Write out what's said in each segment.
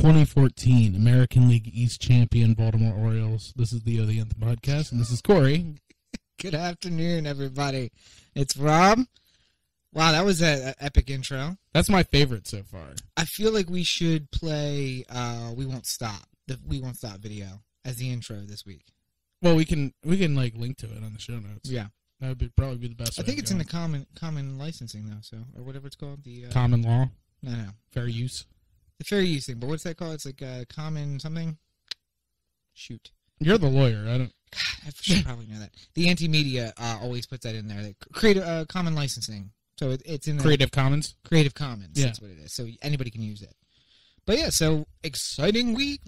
2014 American League East champion Baltimore Orioles. This is the Anthem podcast, and this is Cory. Good afternoon, everybody. It's Rob. Wow, that was an epic intro. That's my favorite so far. I feel like we should play We Won't Stop, the We Won't Stop video as the intro this week. Well, we can like link to it on the show notes. Yeah. That would probably be the best. I think it's in the common licensing, though, or whatever it's called. The common law? No. Fair use? The fair use thing, but what's that called? It's like common something? Shoot. You're the lawyer. God, I should probably know that. The anti-media always puts that in there. They create common licensing. So it's in the Creative Commons? Creative Commons, yeah. That's what it is. So anybody can use it. But yeah, so exciting week.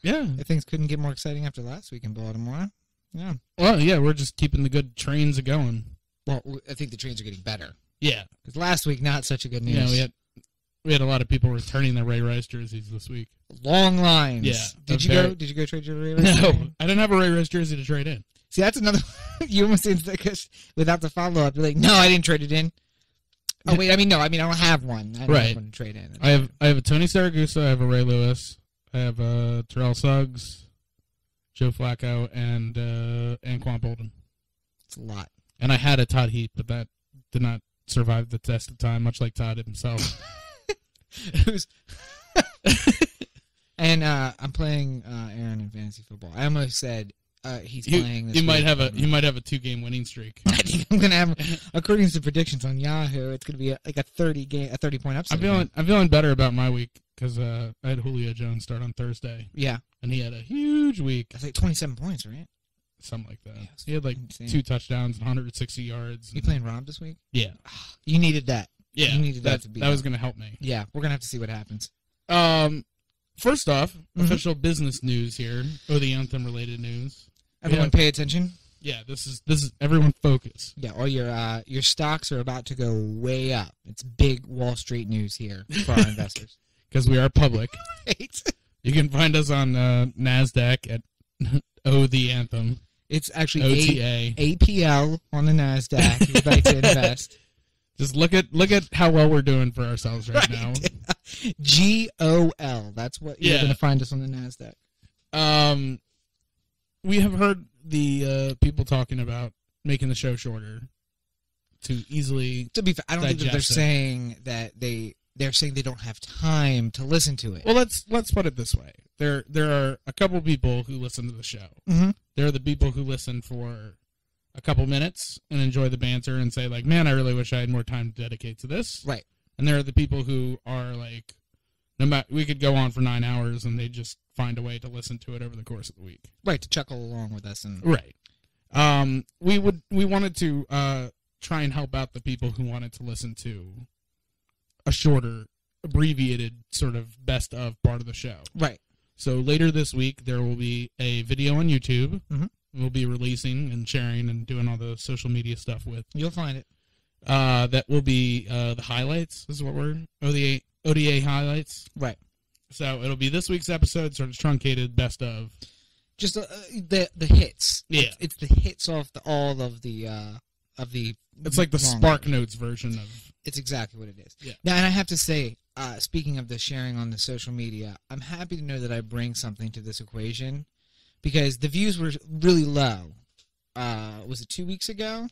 Yeah. Things couldn't get more exciting after last week in Baltimore. Yeah. Well, yeah, we're just keeping the good trains going. Well, I think the trains are getting better. Yeah. Because last week, not such a good news. Yeah, we had a lot of people returning their Ray Rice jerseys this week. Long lines. Yeah. Did you go trade your Ray Rice? No, I didn't have a Ray Rice jersey to trade in. See, that's another. You almost said that without the follow up. You're like, no, I didn't trade it in. Oh wait, I don't have one. I don't have one to trade in. I have a Tony Saragusa, I have a Ray Lewis, I have a Terrell Suggs, Joe Flacco, and Anquan Bolden. It's a lot. And I had a Todd Heap, but that did not survive the test of time, much like Todd himself. And I'm playing Aaron in fantasy football. I almost said he's playing this week. He might have a 2-game winning streak. I think I'm gonna have, according to predictions on Yahoo, it's gonna be like a 30-point upset. I'm feeling better about my week because I had Julio Jones start on Thursday. Yeah, and he had a huge week. That's like 27 points, right? Something like that. Yeah, he had like insane. 2 touchdowns, 160 yards. You playing Rob this week? Yeah. You needed that. Yeah, you needed that to be. That was gonna help me. Yeah, we're gonna have to see what happens. First off, official business news here, or the Anthem related news. Everyone pay attention. Yeah, this is everyone focus. Yeah, all your stocks are about to go way up. It's big Wall Street news here for our investors. Because we are public. Right. You can find us on NASDAQ at the Anthem. It's actually OTA. APL on the NASDAQ. If you'd like to invest. Just look at how well we're doing for ourselves right now. GOL. That's what you're going to find us on the NASDAQ. We have heard the people talking about making the show shorter to easily. To be fair, I don't think that they're saying that they're saying they don't have time to listen to it. Well, let's put it this way: there are a couple people who listen to the show. Mm-hmm. There are the people who listen for a couple minutes and enjoy the banter and say like, "Man, I really wish I had more time to dedicate to this." Right. And there are the people who are like, no matter, we could go on for 9 hours and they just find a way to listen to it over the course of the week. Right, to chuckle along with us. Right. We wanted to try and help out the people who wanted to listen to a shorter, abbreviated sort of best of part of the show. Right. So later this week there will be a video on YouTube. Mm-hmm. We'll be releasing and sharing and doing all the social media stuff with. You'll find it. That will be the highlights. This is what we're ODA highlights. Right. So it'll be this week's episode, sort of truncated best of. Just the hits. Yeah. It's the hits off all of the. It's like the Spark Notes version of. It's exactly what it is. Yeah. Now, and I have to say, speaking of the sharing on the social media, I'm happy to know that I bring something to this equation, because the views were really low. Was it 2 weeks ago?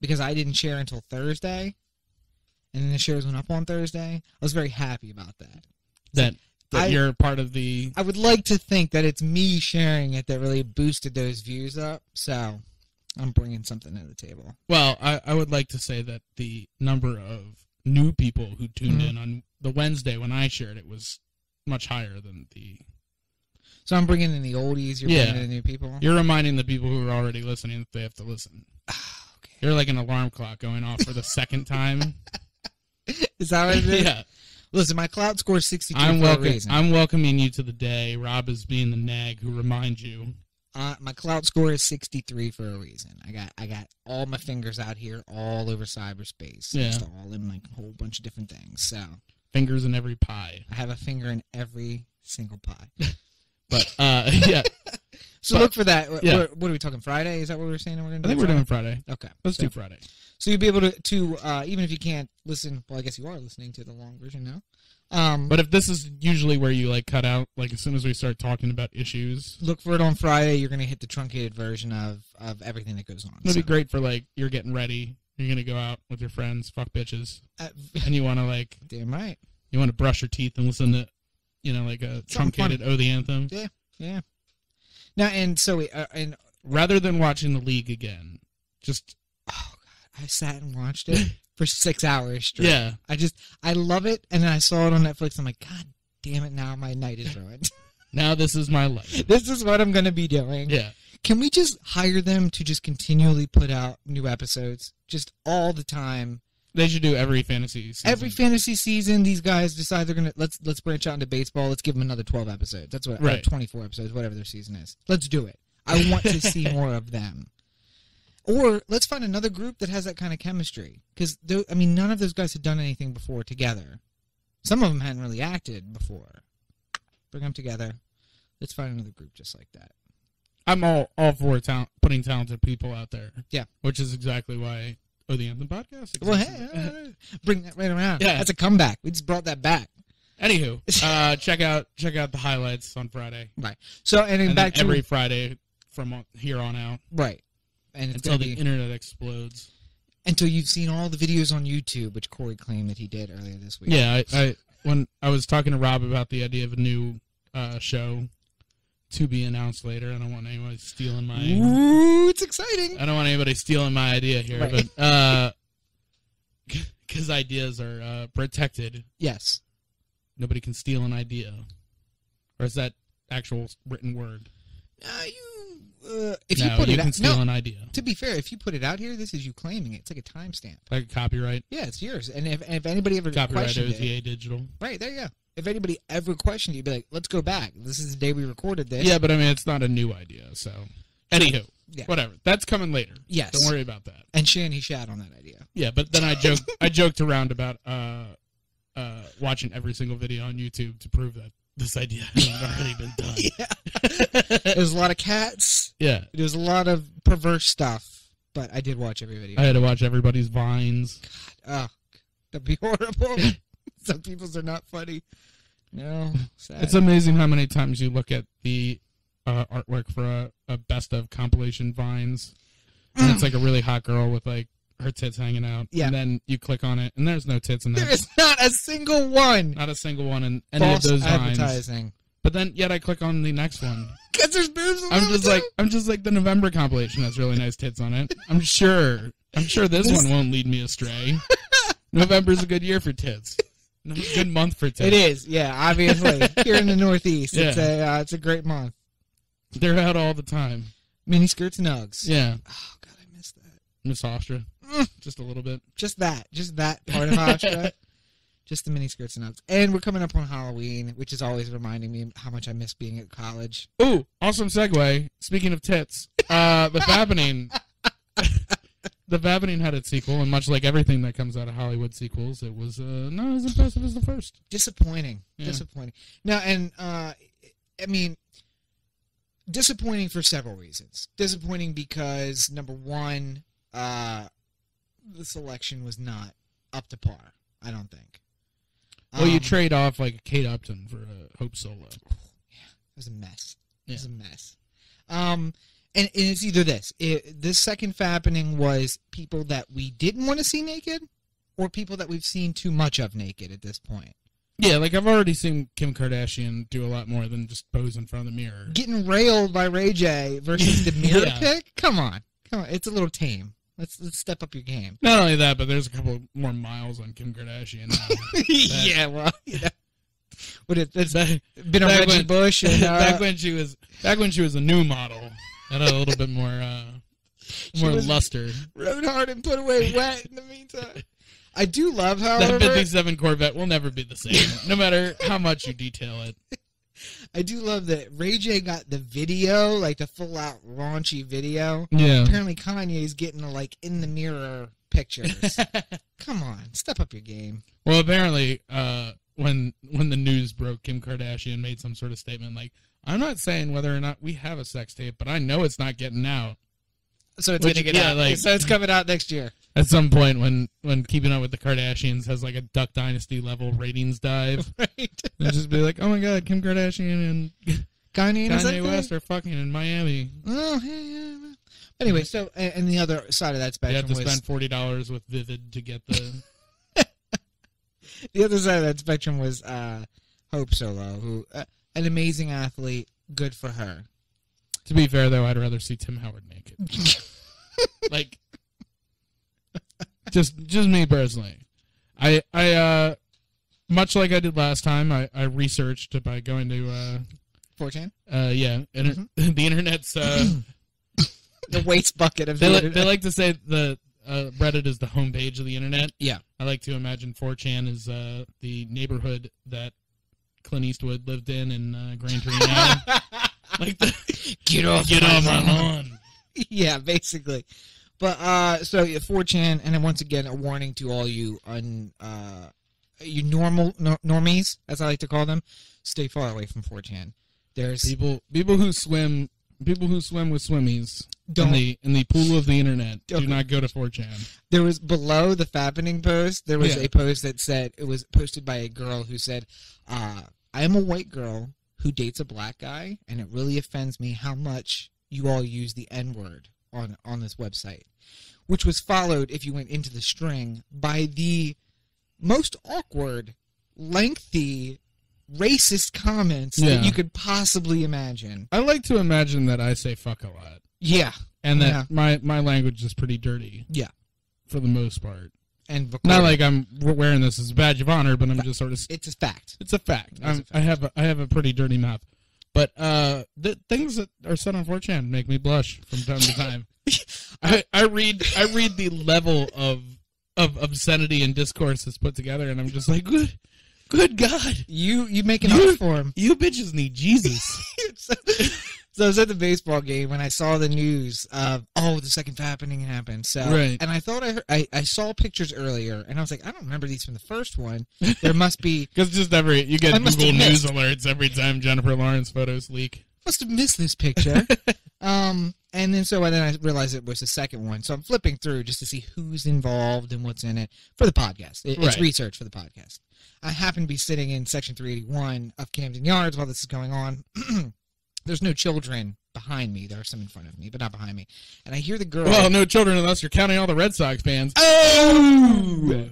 Because I didn't share until Thursday, and then the shares went up on Thursday. I was very happy about that. That you're part of the... I would like to think that it's me sharing it that really boosted those views up, so I'm bringing something to the table. Well, I would like to say that the number of new people who tuned in on the Wednesday when I shared it was much higher than the... So I'm bringing in the oldies, you're bringing in the new people? You're reminding the people who are already listening that they have to listen. Okay. You're like an alarm clock going off for the second time. Is that what it is? Yeah. Listen, my cloud score is 62 for a reason. I'm welcoming you to the day. Rob is being the nag who reminds you. My cloud score is 63 for a reason. I got all my fingers out here all over cyberspace. Yeah. Just all in like a whole bunch of different things. So fingers in every pie. I have a finger in every single pie. But yeah. So look for that. Yeah. What are we talking? Friday? Is that what we were saying? We're gonna do I think we're doing Friday. Okay. Let's do Friday. So you'll be able to even if you can't listen. Well, I guess you are listening to the long version now. But if this is usually where you like cut out, like as soon as we start talking about issues, look for it on Friday. You're gonna hit the truncated version of everything that goes on. It'll be great for like you're getting ready. You're gonna go out with your friends, fuck bitches, and you want to like. Damn right. You want to brush your teeth and listen to, like a truncated "Oh the Anthem." Yeah, yeah. Now and so and rather than watching the league again, just oh god, I sat and watched it for 6 hours straight. Yeah, I love it, and then I saw it on Netflix. I'm like, God damn it! Now my night is ruined. Now this is my life. This is what I'm gonna be doing. Yeah. Can we just hire them to just continually put out new episodes, just all the time? They should do every fantasy season. Every fantasy season, these guys decide they're gonna let's branch out into baseball. Let's give them another 12 episodes. That's what, right. 24 episodes, whatever their season is. Let's do it. I want to see more of them. Or let's find another group that has that kind of chemistry. Because none of those guys had done anything before together. Some of them hadn't really acted before. Bring them together. Let's find another group just like that. I'm all for putting talented people out there. Yeah, which is exactly why. Oh, the Anthem podcast? Well, hey, bring that right around. Yeah. That's a comeback. We just brought that back. Anywho, check out the highlights on Friday. Right. So, and back to every Friday from here on out. Right. And it's until the internet explodes. Until you've seen all the videos on YouTube, which Cory claimed that he did earlier this week. Yeah, when I was talking to Rob about the idea of a new show to be announced later. I don't want anybody stealing my... Ooh, it's exciting. I don't want anybody stealing my idea here, right. But because ideas are protected. Yes. Nobody can steal an idea. Or is that actual written word? If you put it out, can steal an idea. To be fair, if you put it out here, this is you claiming it. It's like a timestamp. Like a copyright? Yeah, it's yours. And if anybody ever copyright questioned OTA Digital. Right, there you go. If anybody ever questioned you, you'd be like, let's go back. This is the day we recorded this. Yeah, but it's not a new idea, so... Anywho, whatever. That's coming later. Yes. Don't worry about that. And he shat on that idea. Yeah, but then I joked around about watching every single video on YouTube to prove that this idea hasn't already been done. Yeah. There's a lot of cats. Yeah. There's a lot of perverse stuff, but I did watch every video. I had to watch everybody's Vines. God, that'd be horrible. Some people's are not funny. No, sad. It's amazing how many times you look at the artwork for a best of compilation Vines, and it's like a really hot girl with like her tits hanging out. Yeah. And then you click on it, and there's no tits in there. There is not a single one. Not a single one in any of those advertising. Vines. But then, yet I click on the next one. Because there's boobs in I'm just like the November compilation has really nice tits on it. I'm sure this one won't lead me astray. November's a good year for tits. Good month for tits. It is, yeah, obviously. Here in the Northeast, it's a great month. They're out all the time. Mini skirts and Uggs. Yeah. Oh, God, I missed that. Miss Hofstra. Just a little bit. Just that part of Hofstra. Just the mini skirts and Uggs. And we're coming up on Halloween, which is always reminding me how much I miss being at college. Ooh, awesome segue. Speaking of tits, the Fappening. The Fappening had its sequel, and much like everything that comes out of Hollywood sequels, it was not as impressive as the first. Disappointing. Yeah. Disappointing. Now, and, disappointing for several reasons. Disappointing because, number one, the selection was not up to par, I don't think. Well, you trade off like Kate Upton for a Hope Solo. Yeah, it was a mess. It was a mess. And it's either this. This second Fappening was people that we didn't want to see naked or people that we've seen too much of naked at this point. Yeah, like I've already seen Kim Kardashian do a lot more than just pose in front of the mirror. Getting railed by Ray J versus the mirror pick? Come on. It's a little tame. Let's step up your game. Not only that, but there's a couple more miles on Kim Kardashian. Yeah, well, it's been a Reggie Bush and back when she was a new model. Had a little bit more luster. Rode hard and put away wet in the meantime. I do love, however... That 57 Corvette will never be the same, no matter how much you detail it. I do love that Ray J got the video, like the full-out raunchy video. Yeah. Apparently Kanye's getting the, like, in-the-mirror pictures. Come on, step up your game. Well, apparently, when the news broke, Kim Kardashian made some sort of statement like, I'm not saying whether or not we have a sex tape, but I know it's not getting out. So it's going to get out. So it's coming out next year. At some point when Keeping Up with the Kardashians has like a Duck Dynasty level ratings dive, Right. they'll just be like, oh my god, Kim Kardashian and Kanye West are fucking in Miami. Oh, yeah. Anyway, so, and the other side of that spectrum you have to spend $40 with Vivid to get the... The other side of that spectrum was Hope Solo, who, an amazing athlete, good for her. To be fair, though, I'd rather see Tim Howard naked. Like, just me personally. I much like I did last time, I researched by going to... 4chan? Yeah. The internet's... the waste bucket of the internet. They like to say the Reddit is the homepage of the internet. Yeah. I like to imagine 4chan is the neighborhood that Clint Eastwood lived in Gran Torino. Like get off my lawn. Yeah, basically. But so 4chan, and then once again a warning to all you you normies, as I like to call them, stay far away from 4chan. There's people who swim with swimmies in the pool of the internet. Do not go to 4chan. There was below the Fappening post. There was a post that said, it was posted by a girl who said, "I am a white girl who dates a black guy, and it really offends me how much you all use the N-word on this website," which was followed, if you went into the string, by the most awkward, lengthy, racist comments that you could possibly imagine. I like to imagine that I say fuck a lot. Yeah. And that my language is pretty dirty. Yeah. For the most part. And not like I'm wearing this as a badge of honor, but I'm just sort of... It's a fact. It's a fact. I have a pretty dirty mouth. But the things that are said on 4chan make me blush from time to time. I read the level of obscenity and discourse that's put together, and I'm just like, good God. You make an art for him. You bitches need Jesus. So I was at the baseball game when I saw the news of, the second Fappening happened. So, right. And I thought I saw pictures earlier, and I was like, I don't remember these from the first one. There must be... Because you get Google News alerts every time Jennifer Lawrence photos leak. Must have missed this picture. And then I realized it was the second one. So I'm flipping through just to see who's involved and what's in it for the podcast. It's research for the podcast. I happen to be sitting in Section 381 of Camden Yards while this is going on. There's no children behind me. There are some in front of me, but not behind me. And I hear the girl... Well, no children unless you're counting all the Red Sox fans. Oh!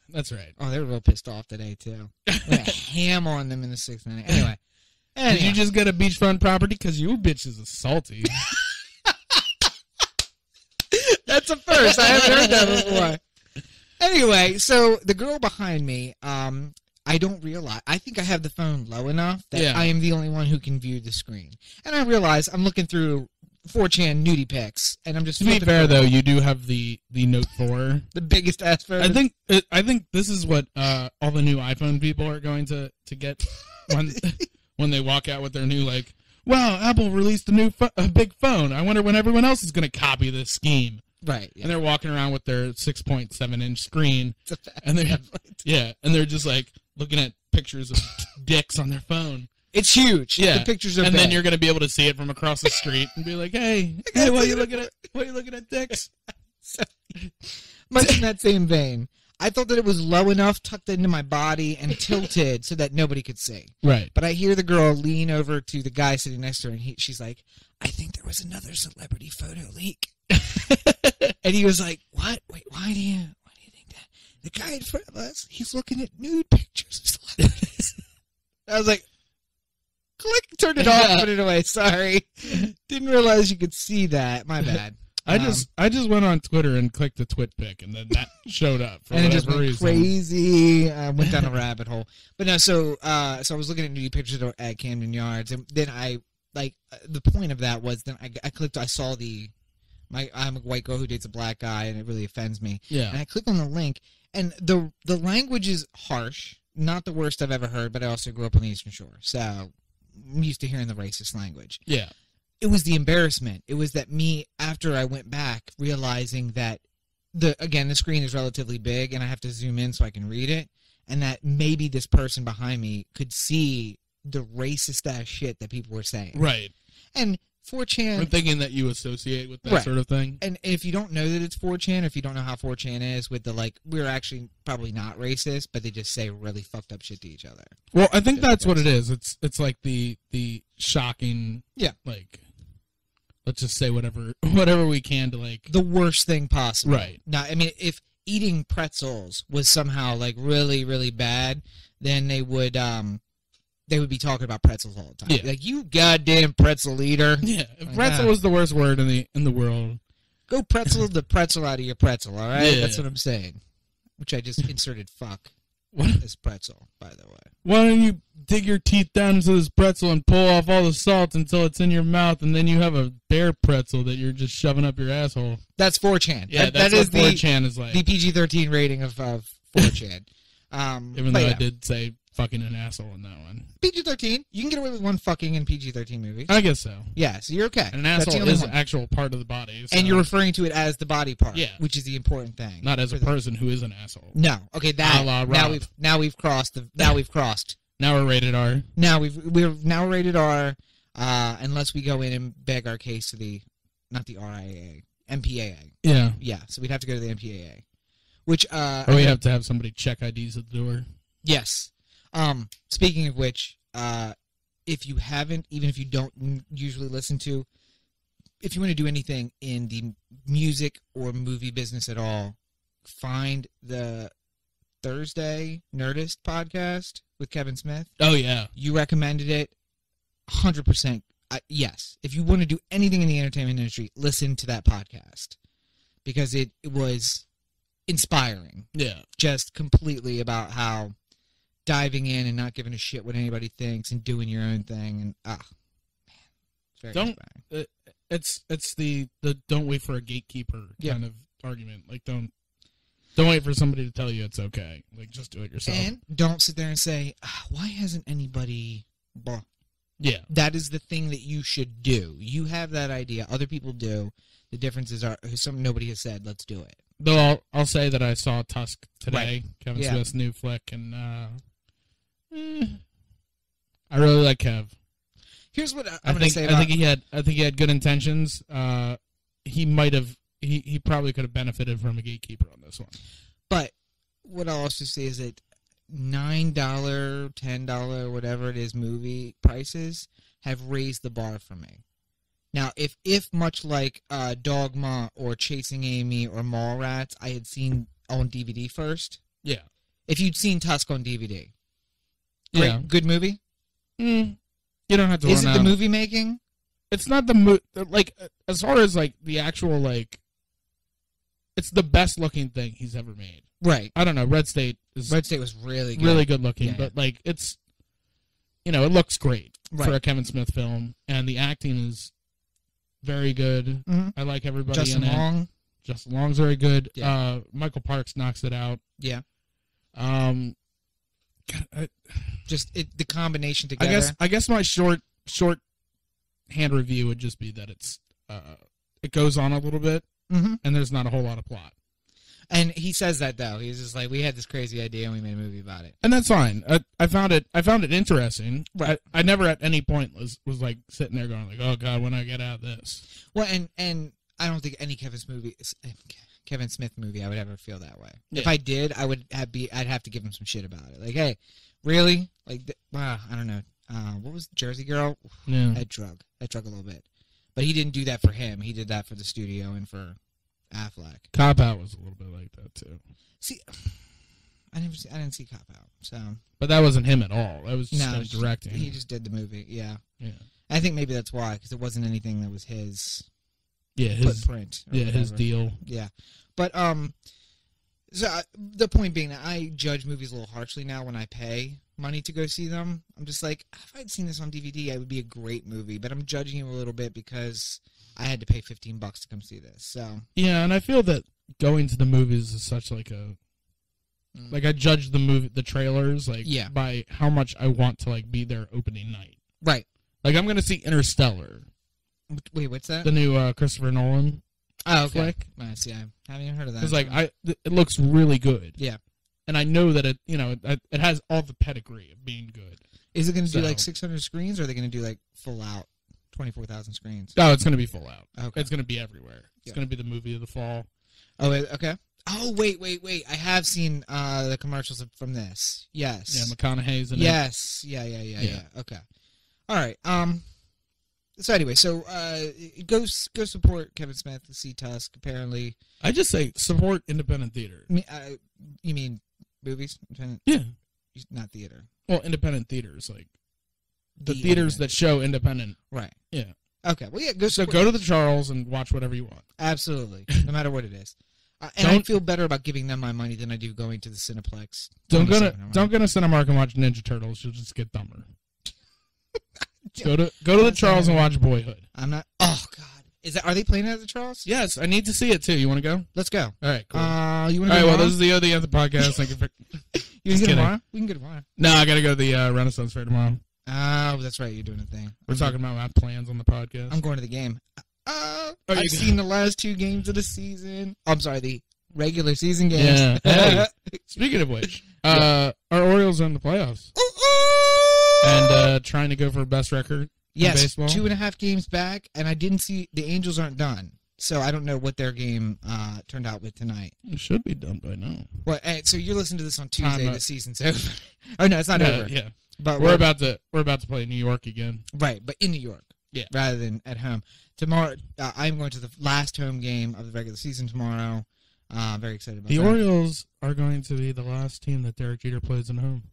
That's right. Oh, they were real pissed off today, too. Went a ham on them in the 6th inning. Anyway. Did you just get a beachfront property? Because you bitches are salty. That's a first. I haven't heard that before. Anyway, so the girl behind me... I don't realize. I think I have the phone low enough that I am the only one who can view the screen. And I realize I'm looking through 4chan nudie pics, and I'm just... To be fair, though, you do have the Note 4. The biggest ass phone. I think this is what all the new iPhone people are going to get when they walk out with their new, like, wow, Apple released a big phone. I wonder when everyone else is going to copy this scheme. Right. Yeah. And they're walking around with their 6.7-inch screen. And they're just like... looking at pictures of dicks on their phone. It's huge. Yeah. The pictures are and bad. then you're going to be able to see it from across the street and be like, hey, why are you looking at dicks? So, much in that same vein, I thought that it was low enough, tucked into my body, and tilted so that nobody could see. Right. But I hear the girl lean over to the guy sitting next to her, and she's like, I think there was another celebrity photo leak. And he was like, what? Wait, why do you think that? The guy in front of us, he's looking at nude pictures of celebrities. I was like, click, turned it off, put it away. Sorry. Didn't realize you could see that. My bad. I just went on Twitter and clicked the twit pic, and then that showed up for and it just whatever went reason. Crazy. Went down a rabbit hole. But no, so I was looking at nude pictures at Camden Yards, and then the point of that was then I clicked. I saw I'm a white girl who dates a black guy, and it really offends me. Yeah. And I click on the link, and the language is harsh. Not the worst I've ever heard, but I also grew up on the Eastern Shore, so I'm used to hearing the racist language. Yeah. It was the embarrassment. It was that me, after I went back, realizing that, the screen is relatively big, and I have to zoom in so I can read it, and that maybe this person behind me could see the racist-ass shit that people were saying. Right. And 4chan. I'm thinking that you associate with that sort of thing. And if you don't know that it's 4chan, or if you don't know how 4chan is with the, like, we're actually probably not racist, but they just say really fucked up shit to each other. Well, I think that's what it is. It's like the shocking, like, let's just say whatever we can to, like, the worst thing possible. Right. Now, I mean, if eating pretzels was somehow, like, really, really bad, then they would be talking about pretzels all the time. Yeah. Like, you goddamn pretzel eater. Yeah. If pretzel was the worst word in the world. Go pretzel the pretzel out of your pretzel, all right? Yeah. That's what I'm saying. Which I just inserted fuck as pretzel, by the way. Why don't you dig your teeth down into this pretzel and pull off all the salt until it's in your mouth, and then you have a bear pretzel that you're just shoving up your asshole? That's 4chan. Yeah, that's what 4chan is like. The PG-13 rating of 4chan. Even though I did say fucking an asshole in that one. PG-13. You can get away with one fucking in PG-13 movies. I guess so. Yeah, so you're okay. And an asshole is an actual part of the body. So. And you're referring to it as the body part, yeah, which is the important thing. Not as a person who is an asshole. No. Okay, now we've crossed. Now we're rated R. We're now rated R, unless we go in and beg our case to not the RIAA, MPAA. Yeah. Yeah, so we'd have to go to the MPAA. Which or we have to have somebody check IDs at the door. Yes. Speaking of which, if you haven't, even if you don't usually listen to, if you want to do anything in the music or movie business at all, find the Thursday Nerdist podcast with Kevin Smith. Oh, yeah. You recommended it. 100%. Yes. If you want to do anything in the entertainment industry, listen to that podcast. Because it was inspiring. Yeah. Just completely about how diving in and not giving a shit what anybody thinks and doing your own thing, and man, it's very inspiring. It's the don't wait for a gatekeeper kind of argument. Like don't wait for somebody to tell you it's okay. Like just do it yourself. And don't sit there and say, why hasn't anybody? Blah. Yeah, that is the thing that you should do. You have that idea. Other people do. The differences are nobody has said let's do it. Though I'll say that I saw Tusk today, Kevin Smith's new flick, and I really like Kev. Here's what I'm going to say. I think he had good intentions. He probably could have benefited from a gatekeeper on this one. But what I'll also say is that $9, $10, whatever it is, movie prices have raised the bar for me. Now, if much like Dogma or Chasing Amy or Mallrats, I had seen on DVD first. Yeah. If you'd seen Tusk on DVD. Great, good movie? You don't have to Is it the movie making? It's not the like, as far as, like, the actual, like, it's the best looking thing he's ever made. Right. I don't know. Red State was really good. Really good looking, but, like, it's, it looks great for a Kevin Smith film, and the acting is very good. Mm-hmm. I like everybody in it. Justin Long's very good. Yeah. Michael Parks knocks it out. Yeah. The combination together. I guess my short hand review would just be that it's it goes on a little bit, and there's not a whole lot of plot. And he says that though. He's just like, we had this crazy idea and we made a movie about it. And that's fine. I found it interesting. Right. I never at any point was like sitting there going like, oh God, when I get out of this. Well, and I don't think any Kevin Smith movie I would ever feel that way. Yeah. If I did, I'd have to give him some shit about it. Like, hey, really? Like, wow, I don't know. What was Jersey Girl? Yeah. That drug a little bit. But he didn't do that for him. He did that for the studio and for Affleck. Cop Out was a little bit like that too. See, I didn't see Cop Out. So, but that wasn't him at all. That was just directing. He just did the movie. Yeah. Yeah. I think maybe that's why, because it wasn't anything that was his. Yeah, his footprint. His deal. Yeah, but so the point being that I judge movies a little harshly now when I pay money to go see them. I'm just like, if I'd seen this on DVD, it would be a great movie. But I'm judging him a little bit because I had to pay $15 to come see this. So yeah, and I feel that going to the movies is such like a like I judge the trailers by how much I want to like be there opening night. Right. Like I'm gonna see Interstellar. Wait, what's that? The new Christopher Nolan. Oh, okay. Flick. I see. I haven't even heard of that. It's like it looks really good. Yeah. And I know that it has all the pedigree of being good. Is it going to do like 600 screens, or are they going to do like full out 24,000 screens. Oh, it's going to be full out. Okay. It's going to be everywhere. It's going to be the movie of the fall. Oh, okay. Oh, wait. I have seen the commercials from this. Yes. Yeah, McConaughey's in it. Yes. Yeah. Okay. All right. So anyway, go support Kevin Smith, the Sea Tusk. Apparently, I just say support independent theater. You mean movies? Independent? Yeah. Not theater. Well, independent theaters, like the theaters that show independent. Right. Yeah. Okay. Well, yeah. Go to the Charles and watch whatever you want. Absolutely, no matter what it is. And I feel better about giving them my money than I do going to the Cineplex. Don't go to Cinemark and watch Ninja Turtles. You'll just get dumber. Go to the Charles and watch Boyhood. I'm not. Oh God, are they playing it at the Charles? Yes, I need to see it too. You want to go? Let's go. All right, cool. You want to? All right. Well, this is the Anthem podcast. Thank you for. You can go tomorrow. We can go tomorrow. No, I got to go to the Renaissance Fair tomorrow. Oh, that's right. You're doing a thing. We're talking about my plans on the podcast. I'm going to the game. I've seen the last 2 games of the season. I'm sorry, the regular season games. Yeah. Hey, speaking of which, our Orioles are in the playoffs. And trying to go for best record in baseball. 2.5 games back, and I didn't see the Angels aren't done. So I don't know what their game turned out with tonight. It should be done by now. Well, so you're listening to this on Tuesday. The season's over. Oh no, it's not over. Yeah, but we're about to play New York again. Right, but in New York. Yeah, rather than at home. Tomorrow, I'm going to the last home game of the regular season tomorrow. Very excited about the that. Orioles are going to be the last team that Derek Jeter plays at home.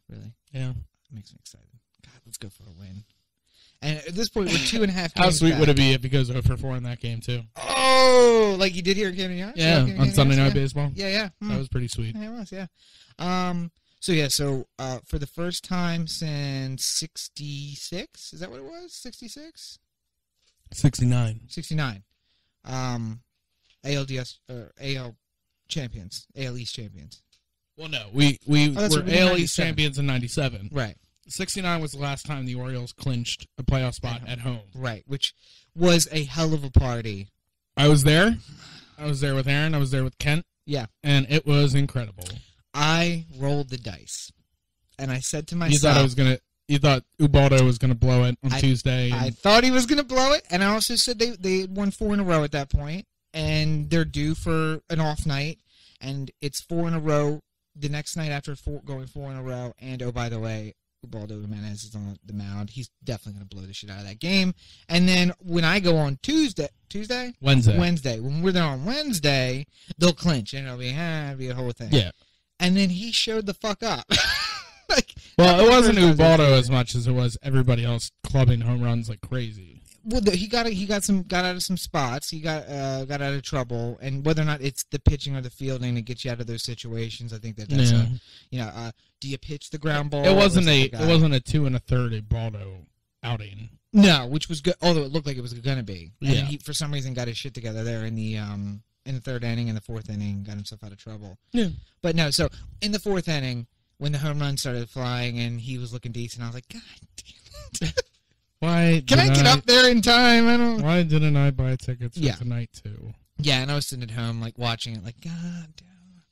Really? Yeah. That makes me excited. God, let's go for a win. And at this point, we're 2.5 games How sweet back. would it be if he goes 0-4 in that game, too? Oh, like you did here at Canyon Yards? Yeah, on Sunday Night Baseball. Yeah. That was pretty sweet. Yeah, it was, yeah. So for the first time since 66, is that what it was? 66? 69. 69. ALDS, or AL champions, AL East champions. Well, no, we were AL East champions in 97. Right. 69 was the last time the Orioles clinched a playoff spot at home. Right, which was a hell of a party. I was there. I was there with Aaron. I was there with Kent. Yeah. And it was incredible. I rolled the dice. And I said to myself... You thought Ubaldo was going to blow it on Tuesday. I thought he was going to blow it. And I also said they had won 4 in a row at that point. And they're due for an off night. And it's 4 in a row the next night after going 4 in a row. And, oh, by the way... Ubaldo Jimenez is on the mound. He's definitely going to blow the shit out of that game. And then when I go on Wednesday. When we're there on Wednesday, they'll clinch and it'll be a whole thing. Yeah. And then he showed the fuck up. Well, it wasn't Ubaldo as much as it was everybody else clubbing home runs like crazy. Well, he got out of some spots. He got out of trouble, and whether or not it's the pitching or the fielding that gets you out of those situations, I think that's do you pitch the ground ball? It wasn't a 2 1/3 Ubaldo outing. No, which was good. Although it looked like it was going to be. And yeah. He, for some reason, got his shit together there in the 3rd inning and the 4th inning, got himself out of trouble. Yeah. But no, so in the 4th inning, when the home run started flying and he was looking decent, I was like, God damn it. Why Can I get up there in time? Why didn't I buy tickets for tonight, too? Yeah, and I was sitting at home, like, watching it, like, God damn.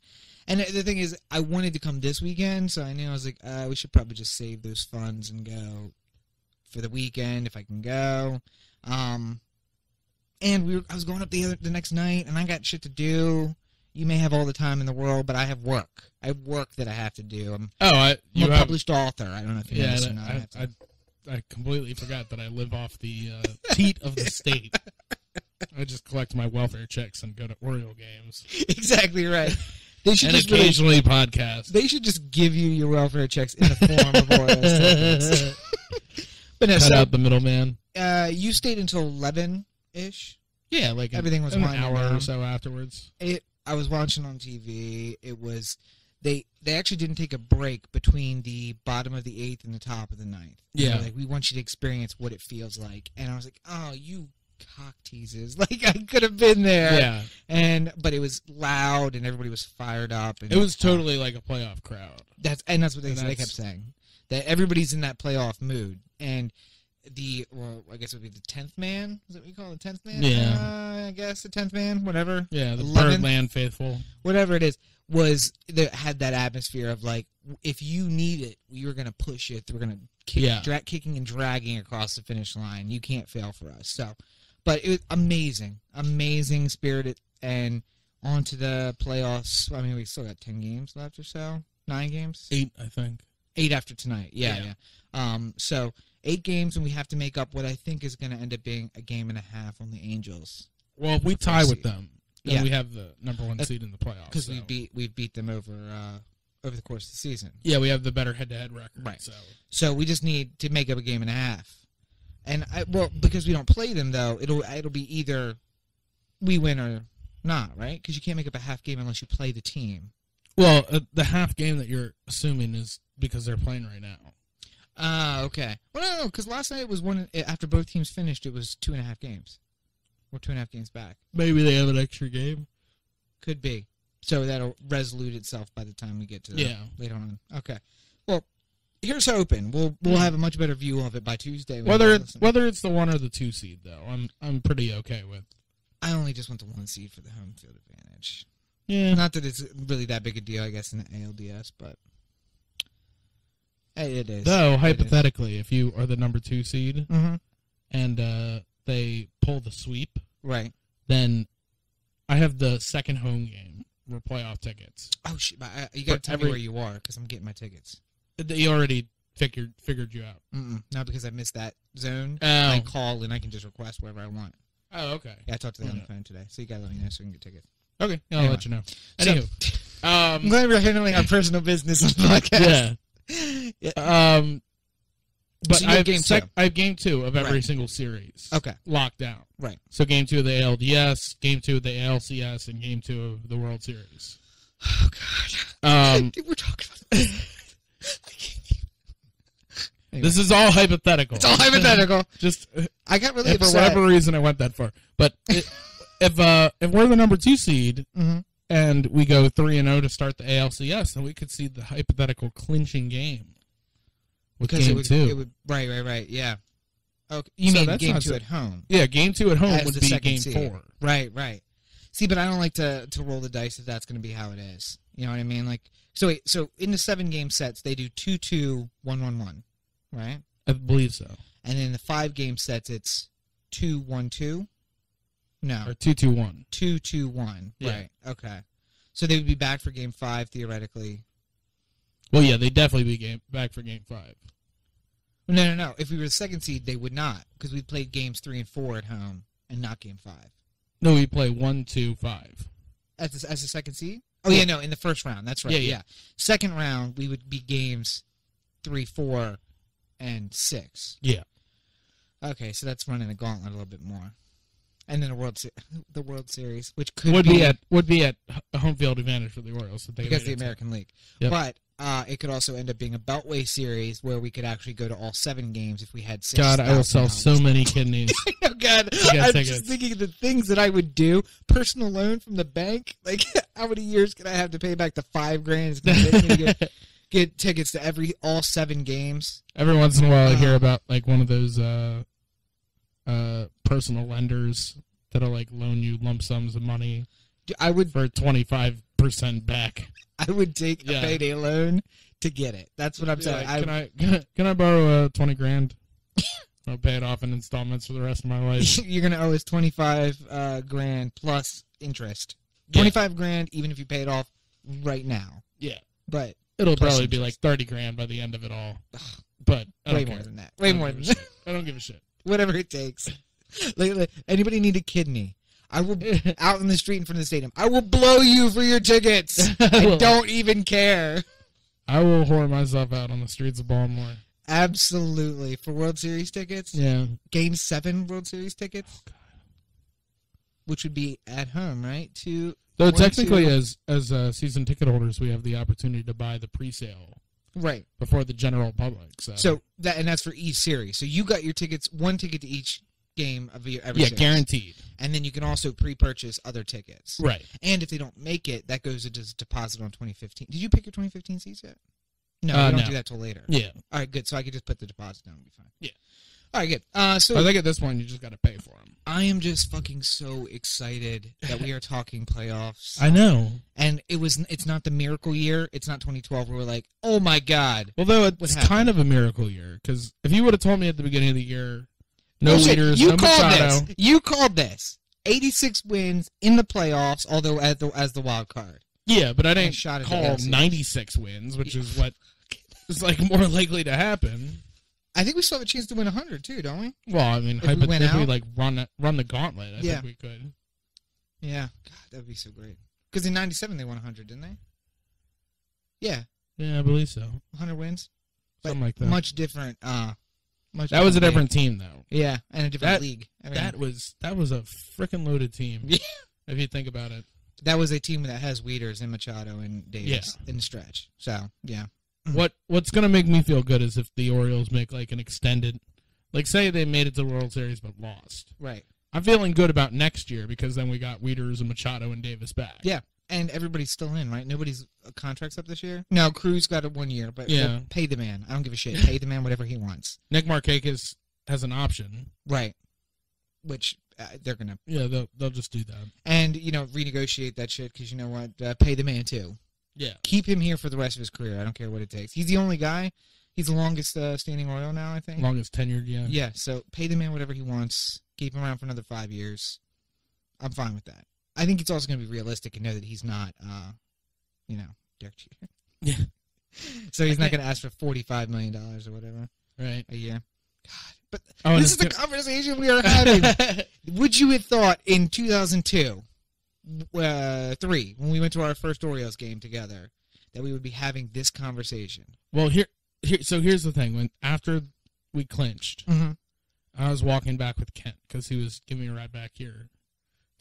And the thing is, I wanted to come this weekend, so I knew I was like, we should probably just save those funds and go for the weekend if I can go. And I was going up the next night, and I got shit to do. You may have all the time in the world, but I have work. I have work that I have to do. I'm a published author. I don't know if you know this or not. I completely forgot that I live off the teat of the state. I just collect my welfare checks and go to Oriole games. Exactly right. And occasionally podcast. They should just give you your welfare checks in the form of Orioles tickets. But no, cut out the middleman. You stayed until 11-ish? Yeah, like everything was an hour or so afterwards. I was watching on TV. It was... They actually didn't take a break between the bottom of the 8th and the top of the 9th. Yeah. Like, we want you to experience what it feels like. And I was like, oh, you cock teases. Like, I could have been there. Yeah. But it was loud and everybody was fired up. And it was totally like a playoff crowd. That's what they kept saying. That everybody's in that playoff mood. And I guess it would be the 10th man. Is that what you call it, the 10th man? Yeah. I guess the 10th man, whatever. Yeah, the Birdland faithful. Whatever it is. Had that atmosphere of like, if you need it, we're going to push you. We're going to kicking and dragging across the finish line. You can't fail for us. So, but it was amazing spirited, and on to the playoffs. I mean, we still got 10 games left or so. 9 games? 8, I think. 8 after tonight. Yeah. So 8 games, and we have to make up what I think is going to end up being a game and a half on the Angels. Well, if we tie with them, then we have the number 1 seed in the playoffs. Because we beat them over the course of the season. Yeah, we have the better head-to-head record. Right. So we just need to make up a game and a half. And because we don't play them though, it'll be either we win or not, right? Because you can't make up a half game unless you play the team. Well, the half game that you're assuming is because they're playing right now. Okay. Well, no, because last night it was one after both teams finished. It was 2.5 games. We're 2.5 games back. Maybe they have an extra game. Could be. So that'll resolute itself by the time we get to later on. Okay. Well, here's hoping we'll have a much better view of it by Tuesday. Whether it's the 1 or the 2 seed though, I'm pretty okay with. I only just want the 1 seed for the home field advantage. Yeah. Not that it's really that big a deal, I guess, in the ALDS, but it is. Though hypothetically, if you are the number 2 seed and they pull the sweep, right? Then I have the second home game for playoff tickets. Oh shit! You got to tell me where you are because I'm getting my tickets. They already figured you out. Not because I missed that zone. Oh. I call and I can just request wherever I want. Oh, okay. Yeah, I talked to them on the phone today, so you got to let me know so we can get tickets. Okay, I'll let you know. Anywho, I'm glad we're handling our personal business on the podcast. Yeah. But so I have game 2 of every single series. Okay. Locked down. Right. So game 2 of the ALDS, game 2 of the ALCS, and game 2 of the World Series. Oh God. We're talking about this. Anyway. This is all hypothetical. It's all hypothetical. Just I got really upset. For whatever reason I went that far. But if we're the number 2 seed and we go 3-0 to start the ALCS, then we could see the hypothetical clinching game. Because it would right, yeah. Okay, you mean game 2 at home? Yeah, game 2 at home would be game 4. Right. See, but I don't like to roll the dice if that's going to be how it is. You know what I mean? Like, so in the 7-game sets they do 2-2, 1-1-1, right? I believe so. And in the 5-game sets it's 2-1-2. No. Or 2-2-1. 2-2-1. Yeah. Right. Okay. So they would be back for game 5 theoretically. Well, yeah, they'd definitely be back for game 5. No. If we were the 2nd seed, they would not, because we played games 3 and 4 at home and not game 5. No, we play 1, 2, 5. As the 2nd seed? Oh, yeah, no, in the first round. That's right. Yeah. Second round, we would be games 3, 4, and 6. Yeah. Okay, so that's running the gauntlet a little bit more. And then the World Series, which would be at a home field advantage for the Orioles because the American League. Yep. But it could also end up being a Beltway series where we could actually go to all 7 games if we had 6. God, I will sell so many kidneys. Oh God, I'm just thinking of the things that I would do. Personal loan from the bank. Like, how many years can I have to pay back the $5,000 it's going to take me to get tickets to all 7 games? Every once in a while, I hear about like one of those personal lenders that'll like loan you lump sums of money. I would for 25% back. I would take a payday loan to get it. That's what I'm saying. Like, can I borrow $20,000? I'll pay it off in installments for the rest of my life. You're gonna owe us $25,000 plus interest. $25,000 even if you pay it off right now. Yeah, but it'll probably be like $30,000 by the end of it all. But way more than that. Way more than that. I don't give a shit. Whatever it takes. Like, anybody need a kidney? I will out in the street in front of the stadium. I will blow you for your tickets. I don't even care. I will whore myself out on the streets of Baltimore. Absolutely. For World Series tickets? Yeah. Game 7 World Series tickets? Oh, God. Which would be at home, right? Though technically, as season ticket holders, we have the opportunity to buy the pre-sale. Right. Before the general public. So that's for each series. So you got your tickets, 1 ticket to each game of every series. Guaranteed. And then you can also pre-purchase other tickets. Right. And if they don't make it, that goes into deposit on 2015. Did you pick your 2015 seats yet? No, we don't do that till later. Yeah. All right, good. So I could just put the deposit down and be fine. Yeah. All right, good. So I think at this point you just got to pay for them. I am just fucking so excited that we are talking playoffs. I know. And it's not the miracle year. It's not 2012 where we're like, oh my God. Although it's kind of a miracle year. Because if you would have told me at the beginning of the year, no leaders, no Machado. You called this. 86 wins in the playoffs, although as the wild card. Yeah, but I didn't call 96 wins, which is what is like more likely to happen. I think we still have a chance to win 100 too, don't we? Well, I mean, if we like run the gauntlet, I think we could. Yeah, God, that would be so great. Because in '97 they won 100, didn't they? Yeah. Yeah, I believe so. 100 wins, something like that. Much different. That was a different team, though. Yeah, and a different league. I mean, that was a freaking loaded team. Yeah. If you think about it. That was a team that has Wieters and Machado and Davis in the stretch. So yeah. What's gonna make me feel good is if the Orioles make like an extended, like say they made it to the World Series but lost. Right. I'm feeling good about next year because then we got Wieters and Machado and Davis back. Yeah, and everybody's still in, right? Nobody's contracts up this year. No, Cruz got it 1 year, but we'll pay the man. I don't give a shit. Pay the man whatever he wants. Nick Markakis has an option. Right. Which they're gonna. Yeah, they'll just do that. And renegotiate that shit because you know what? Pay the man too. Yeah. Keep him here for the rest of his career. I don't care what it takes. He's the only guy. He's the longest standing Oriole now, I think. Longest tenured, yeah. Yeah, so pay the man whatever he wants. Keep him around for another 5 years. I'm fine with that. I think it's also going to be realistic and know that he's not, Derek Jeter. Yeah. So he's not going to ask for $45 million or whatever. Right. A year. God. But this is the conversation we are having. Would you have thought in 2002... 3 when we went to our first Orioles game together that we would be having this conversation? Well, so here's the thing. After we clinched, I was walking back with Kent because he was giving me a ride back here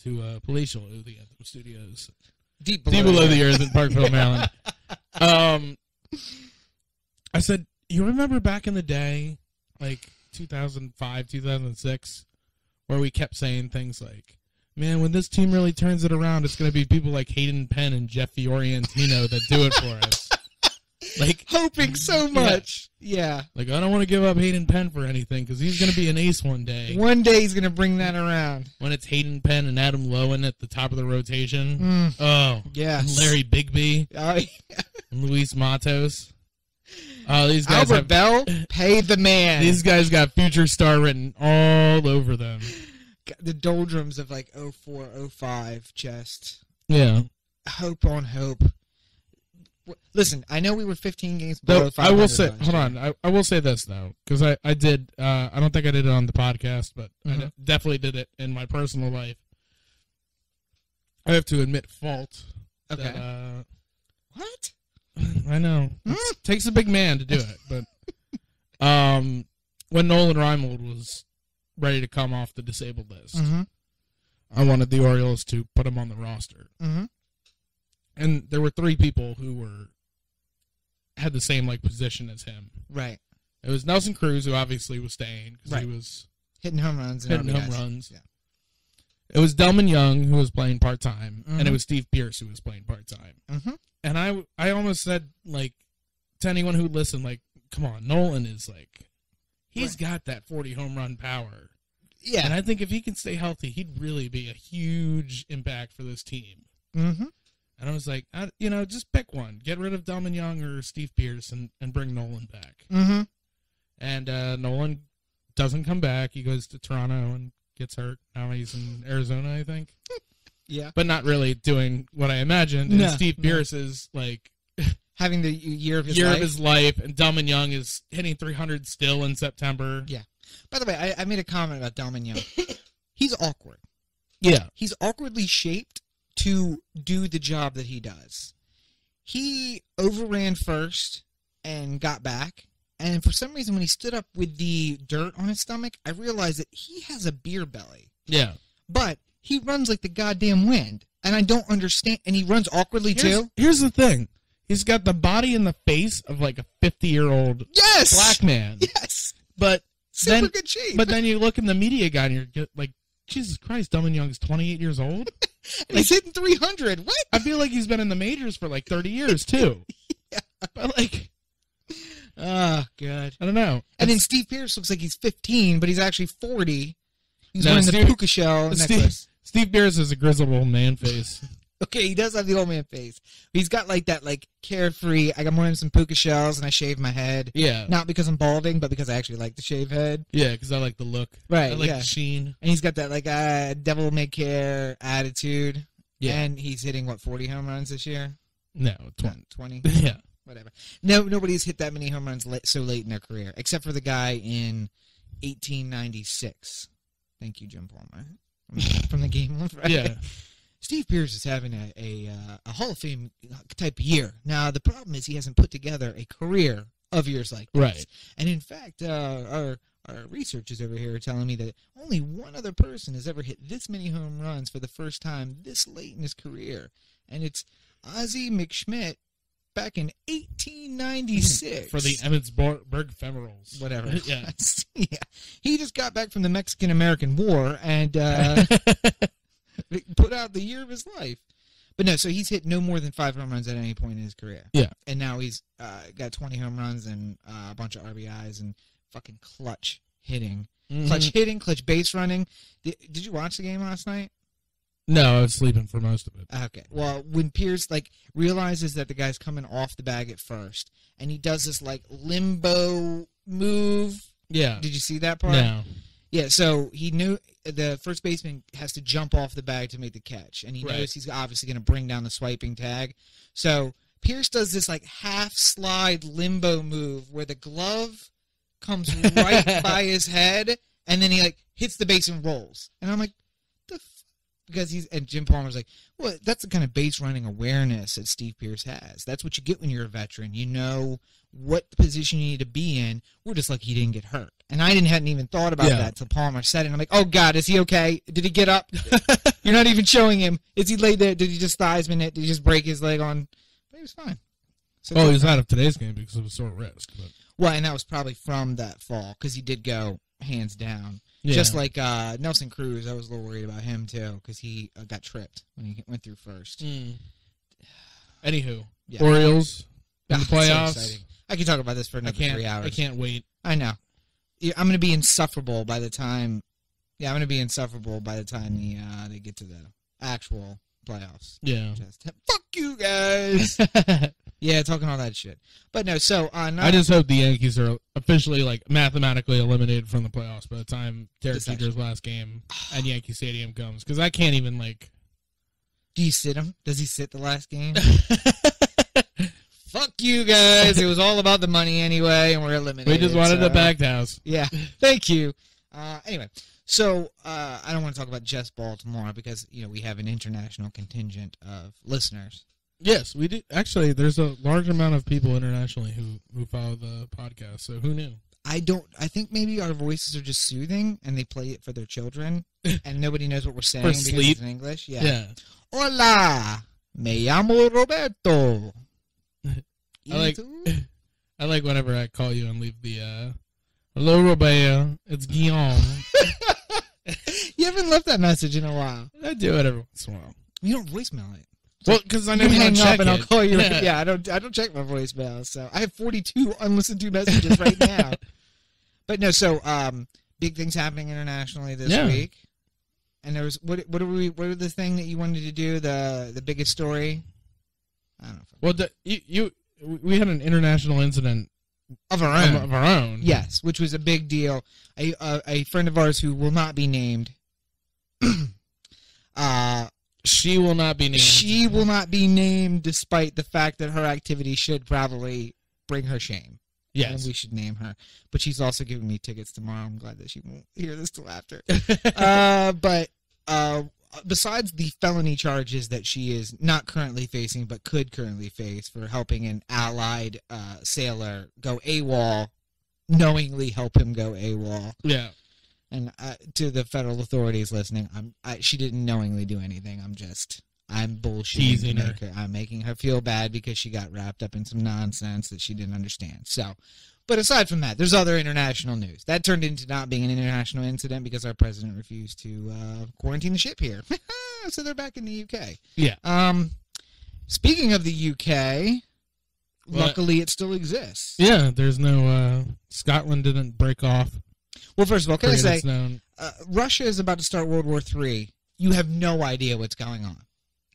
to Palatial, the Anthem Studios, deep below the earth in Parkville, Maryland. I said, "You remember back in the day, like 2005, 2006, where we kept saying things like." Man, when this team really turns it around, it's going to be people like Hayden Penn and Jeff Fiorentino that do it for us. Like hoping so much. Yeah. Like, I don't want to give up Hayden Penn for anything because he's going to be an ace one day. One day he's going to bring that around. When it's Hayden Penn and Adam Lowen at the top of the rotation. Oh. Yeah. And Larry Bigby. Oh, yeah. And Luis Matos. Oh, these guys Albert Bell, pay the man. These guys got future star written all over them. The doldrums of like 04, 05 just. Yeah. Hope on hope. Listen, I know we were 15 games below 500. I will say, hold on. I will say this, though, because I did, I don't think I did it on the podcast, but I definitely did it in my personal life. I have to admit fault. Okay. That, what? I know. It takes a big man to do it, but when Nolan Reimold was ready to come off the disabled list, I wanted the Orioles to put him on the roster. And there were 3 people who had the same like position as him. Right. It was Nelson Cruz, who obviously was staying because he was hitting home runs. Yeah. It was Delman Young, who was playing part time, and it was Steve Pierce, who was playing part time. And I almost said, like, to anyone who listened, like, come on, Nolan is like, he's got that 40 home run power. Yeah. And I think if he can stay healthy, he'd really be a huge impact for this team. And I was like, just pick one. Get rid of Delman Young or Steve Pierce and bring Nolan back. And Nolan doesn't come back. He goes to Toronto and gets hurt. Now he's in Arizona, I think. Yeah. But not really doing what I imagined. And Steve Pierce is like... having the year of his life. And Delman Young is hitting 300 still in September. Yeah. By the way, I made a comment about Delman Young. He's awkward. Yeah. He's awkwardly shaped to do the job that he does. He overran first and got back. And for some reason, when he stood up with the dirt on his stomach, I realized that he has a beer belly. Yeah. But he runs like the goddamn wind. And I don't understand. And he runs awkwardly, too. Here's the thing. He's got the body and the face of like a 50-year-old black man. Yes. But super good shape. But then you look in the media guy and you're like, Jesus Christ, Delman Young is 28 years old? And he's hitting 300. What? I feel like he's been in the majors for like 30 years, too. Yeah. But like... Oh, God. I don't know. And then Steve Pierce looks like he's 15, but he's actually 40. He's wearing the puka shell necklace. Steve Pierce has a grizzled old man face. Okay, he does have the old man face. He's got like that, like carefree. I'm wearing some puka shells and I shave my head. Yeah. Not because I'm balding, but because I actually like to shave head. Yeah, because I like the look. Right. I like the sheen. And he's got that like devil may care attitude. Yeah. And he's hitting what 40 home runs this year? No, 20. 20. Yeah. Whatever. No, nobody's hit that many home runs so late in their career, except for the guy in 1896. Thank you, Jim Palmer, from the game on Friday. Yeah. Steve Pierce is having a Hall of Fame type year. Now, the problem is he hasn't put together a career of years like this. Right. And in fact, our researchers over here are telling me that only one other person has ever hit this many home runs for the first time this late in his career. And it's Ozzie McSchmidt back in 1896. For the Emmitsburg Femerals. Whatever. Yeah. Yeah. He just got back from the Mexican-American War and put out the year of his life. But no, so he's hit no more than 5 home runs at any point in his career. Yeah. And now he's got 20 home runs and a bunch of RBIs and fucking clutch hitting. Mm-hmm. Clutch hitting, clutch base running. Did you watch the game last night? No, I was sleeping for most of it. Okay. Well, when Pierce realizes that the guy's coming off the bag at first, and he does this limbo move. Yeah. Did you see that part? No. Yeah. So he knew the first baseman has to jump off the bag to make the catch, and he knows he's obviously going to bring down the swiping tag. So Pierce does this half slide limbo move where the glove comes right by his head, and then he hits the base and rolls. And I'm like, because and Jim Palmer's like, well, that's the kind of base running awareness that Steve Pierce has. That's what you get when you're a veteran. You know what position you need to be in. We're just lucky he didn't get hurt. And I hadn't even thought about that until Palmer said it. I'm like, oh, God, is he okay? Did he get up? You're not even showing him. Is he laid there? Did he just Theismann it? Did he just break his leg on? But he was fine. So he was out of today's game because of a sore wrist. But. Well, and that was probably from that fall because he did go hands down. Yeah. Just like Nelson Cruz, I was a little worried about him, too, because he got tripped when he went through first. Mm. Anywho, Orioles in the playoffs. So I can talk about this for another 3 hours. I can't wait. I know. I'm going to be insufferable by the time. Yeah, I'm going to be insufferable by the time they get to the actual playoffs. Yeah. Fuck you guys. Yeah, talking all that shit. But no, so I just hope the Yankees are officially mathematically eliminated from the playoffs by the time Derek Jeter's last game at Yankee Stadium comes, because I can't even Do you sit him? Does he sit the last game? Fuck you guys! It was all about the money anyway, and we're eliminated. We just wanted a bagged house. Yeah, thank you. Anyway, so I don't want to talk about just ball tomorrow because we have an international contingent of listeners. Yes, we do. Actually, there's a large amount of people internationally who follow the podcast, so who knew? I think maybe our voices are just soothing, and they play it for their children, and nobody knows what we're saying because it's in English. Yeah. Hola, me llamo Roberto. I like whenever I call you and leave the, hello, Roberto, it's Guillaume. You haven't left that message in a while. I do it every once in a while. You don't voicemail it. Well, because I know you hang up and I'll call you. Yeah. Yeah, I don't check my voicemail. So I have 42 unlistened to messages right now. But no, so big things happening internationally this week. And there was what were the thing that you wanted to do, the biggest story? I don't know. Well, we had an international incident of our own. Yes, which was a big deal. A friend of ours who will not be named. She will not be named. She will not be named, despite the fact that her activity should probably bring her shame. Yes. And we should name her. But she's also giving me tickets tomorrow. I'm glad that she won't hear this till after. But besides the felony charges that she is not currently facing, but could currently face for helping an allied sailor go AWOL, knowingly help him go AWOL. Yeah. And to the federal authorities listening, she didn't knowingly do anything. I'm bullshitting her. I'm making her feel bad because she got wrapped up in some nonsense that she didn't understand. So, but aside from that, there's other international news. That turned into not being an international incident because our president refused to quarantine the ship here. So they're back in the UK. Yeah. Speaking of the UK, luckily it still exists. Yeah, there's no Scotland didn't break off. Well, first of all, can I say, Russia is about to start World War III. You have no idea what's going on.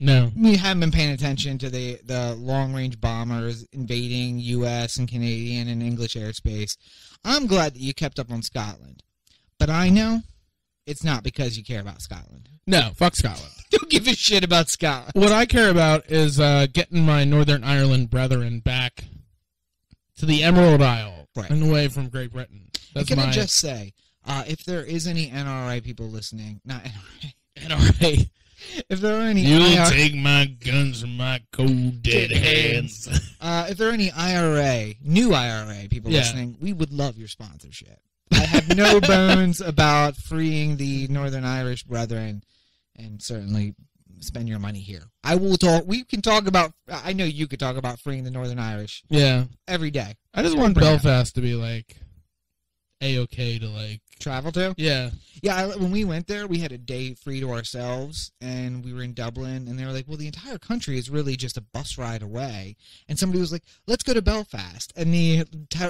No. You haven't been paying attention to the long-range bombers invading U.S. and Canadian and English airspace. I'm glad that you kept up on Scotland. But I know it's not because you care about Scotland. No, fuck Scotland. Don't give a shit about Scotland. What I care about is getting my Northern Ireland brethren back to the Emerald Isle and away from Great Britain. That's I just say, if there is any NRA people listening, not NRA. If there are any You'll take my guns from my cold dead hands. If there are any new IRA people listening, we would love your sponsorship. I have no bones about freeing the Northern Irish brethren, and certainly spend your money here. I will talk. We can talk about. I know you could talk about freeing the Northern Irish. Yeah, every day. I just want Belfast to be like A-okay to like travel to. Yeah. Yeah, when we went there, we had a day free to ourselves, and we were in Dublin, and they were like, well, the entire country is really just a bus ride away. And somebody was like, let's go to Belfast. And the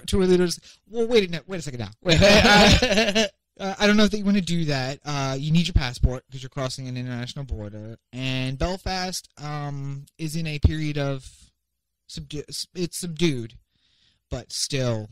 tour leader was, well, wait a second now. Wait, I don't know if you want to do that. You need your passport because you're crossing an international border. And Belfast is in a period of it's subdued, but still,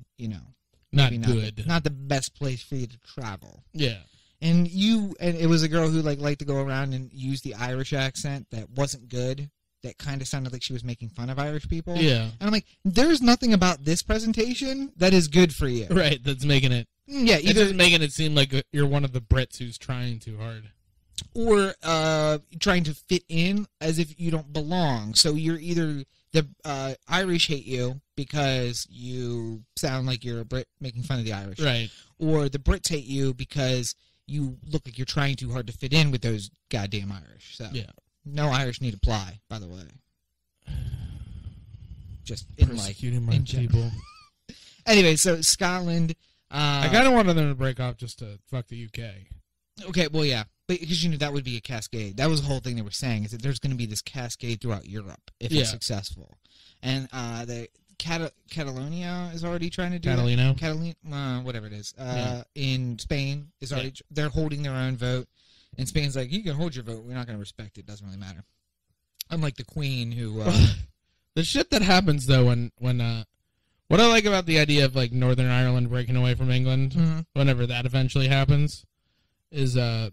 not good. Not the best place for you to travel. Yeah. And it was a girl who liked to go around and use the Irish accent that wasn't good. That kind of sounded like she was making fun of Irish people. Yeah. And I'm like, there's nothing about this presentation that is good for you. Right. That's making it. Yeah. Either it's making it seem like you're one of the Brits who's trying too hard, or trying to fit in as if you don't belong. So you're either the Irish hate you because you sound like you're a Brit making fun of the Irish, right? Or the Brits hate you because you look like you're trying too hard to fit in with those goddamn Irish. So yeah, no Irish need apply, by the way. Just in persecuting my people. Anyway, so Scotland. I kind of wanted them to break off just to fuck the UK. Okay, well, yeah, because that would be a cascade. That was the whole thing they were saying, is that there's going to be this cascade throughout Europe if it's successful. And the Catalonia is already trying to do Catalino, whatever it is. In Spain is already they're holding their own vote, and Spain's like, you can hold your vote, we're not going to respect it. Doesn't really matter. Unlike the Queen, who the shit that happens though when what I like about the idea of like Northern Ireland breaking away from England, whenever that eventually happens, is that